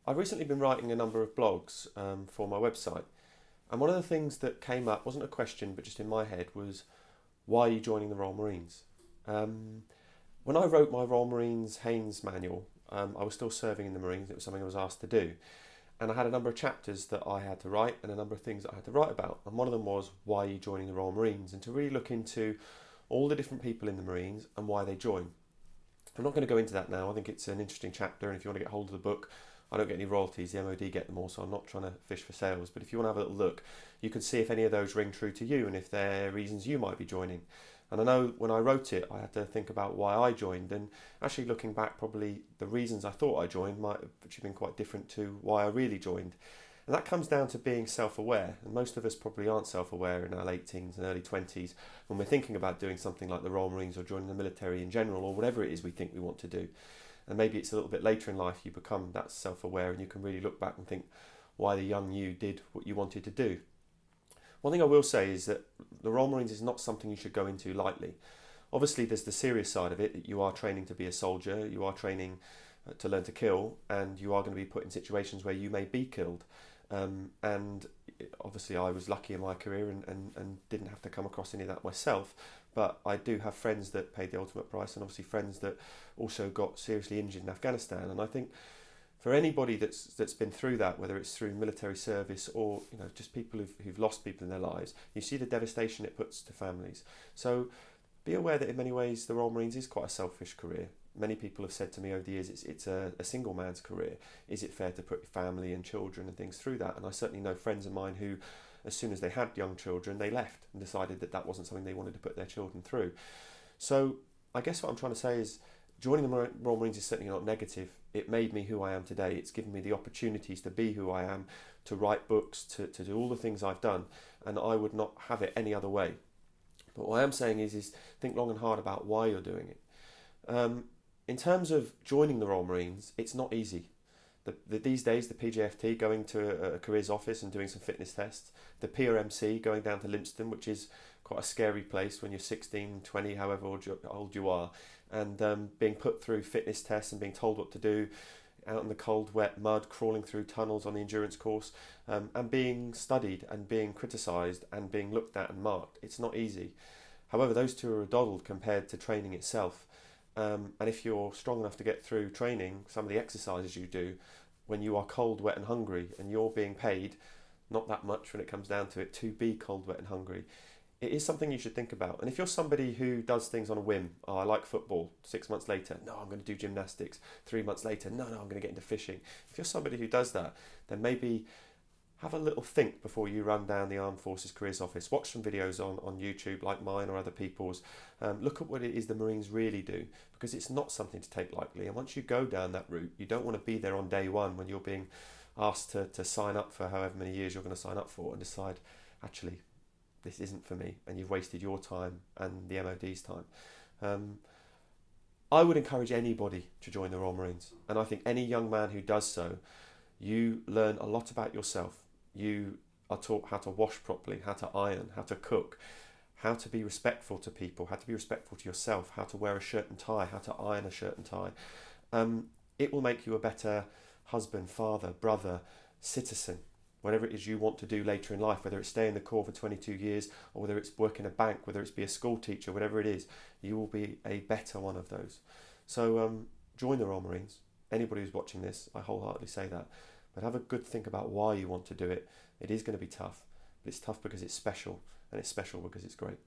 I've recently been writing a number of blogs for my website, and one of the things that came up wasn't a question, but just in my head was, why are you joining the Royal Marines? When I wrote my Royal Marines Haynes manual, I was still serving in the Marines. It was something I was asked to do, and I had a number of chapters that I had to write and a number of things that I had to write about. And one of them was, why are you joining the Royal Marines? And to really look into all the different people in the Marines and why they join. I'm not going to go into that now. I think it's an interesting chapter, and if you want to get hold of the book, I don't get any royalties, the MOD get them all, so I'm not trying to fish for sales. But if you want to have a little look, you can see if any of those ring true to you and if they're reasons you might be joining. And I know when I wrote it, I had to think about why I joined, and actually looking back, probably the reasons I thought I joined might have actually been quite different to why I really joined. And that comes down to being self-aware, and most of us probably aren't self-aware in our late teens and early 20s when we're thinking about doing something like the Royal Marines or joining the military in general, or whatever it is we think we want to do. And maybe it's a little bit later in life you become that self-aware and you can really look back and think why the young you did what you wanted to do. One thing I will say is that the Royal Marines is not something you should go into lightly. Obviously there's the serious side of it, that you are training to be a soldier, you are training to learn to kill, and you are going to be put in situations where you may be killed. And obviously I was lucky in my career and didn't have to come across any of that myself, but I do have friends that paid the ultimate price, and obviously friends that also got seriously injured in Afghanistan. And I think for anybody that's been through that, whether it's through military service or just people who've lost people in their lives, you see the devastation it puts to families. So be aware that in many ways the Royal Marines is quite a selfish career. Many people have said to me over the years it's a single man's career. Is it fair to put family and children and things through that? And I certainly know friends of mine who, as soon as they had young children, they left and decided that wasn't something they wanted to put their children through. So I guess what I'm trying to say is, joining the Royal Marines is certainly not negative. It made me who I am today. It's given me the opportunities to be who I am, to write books, to do all the things I've done, and I would not have it any other way. But what I am saying is think long and hard about why you're doing it. In terms of joining the Royal Marines, it's not easy. These days, the PJFT, going to a careers office and doing some fitness tests, the PRMC, going down to Lympstone, which is quite a scary place when you're 16, 20, however old you are, and being put through fitness tests and being told what to do, out in the cold, wet mud, crawling through tunnels on the endurance course, and being studied and being criticised and being looked at and marked. It's not easy. However, those two are a doddle compared to training itself. And if you're strong enough to get through training, some of the exercises you do, when you are cold, wet and hungry, and you're being paid not that much when it comes down to it to be cold, wet and hungry, it is something you should think about. And if you're somebody who does things on a whim, oh, I like football, 6 months later, no, I'm going to do gymnastics, 3 months later, no, I'm going to get into fishing. If you're somebody who does that, then maybe have a little think before you run down the Armed Forces Careers Office. Watch some videos on YouTube like mine or other people's. Look at what it is the Marines really do, because it's not something to take lightly. And once you go down that route, you don't want to be there on day one when you're being asked to sign up for however many years you're going to sign up for and decide, actually, this isn't for me, and you've wasted your time and the MOD's time. I would encourage anybody to join the Royal Marines, and I think any young man who does so, you learn a lot about yourself. You are taught how to wash properly, how to iron, how to cook, how to be respectful to people, how to be respectful to yourself, how to wear a shirt and tie, how to iron a shirt and tie. It will make you a better husband, father, brother, citizen, whatever it is you want to do later in life, whether it's stay in the Corps for 22 years or whether it's work in a bank, whether it's be a school teacher, whatever it is, you will be a better one of those. So join the Royal Marines. Anybody who's watching this, I wholeheartedly say that. But have a good think about why you want to do it. It is going to be tough, but it's tough because it's special, and it's special because it's great.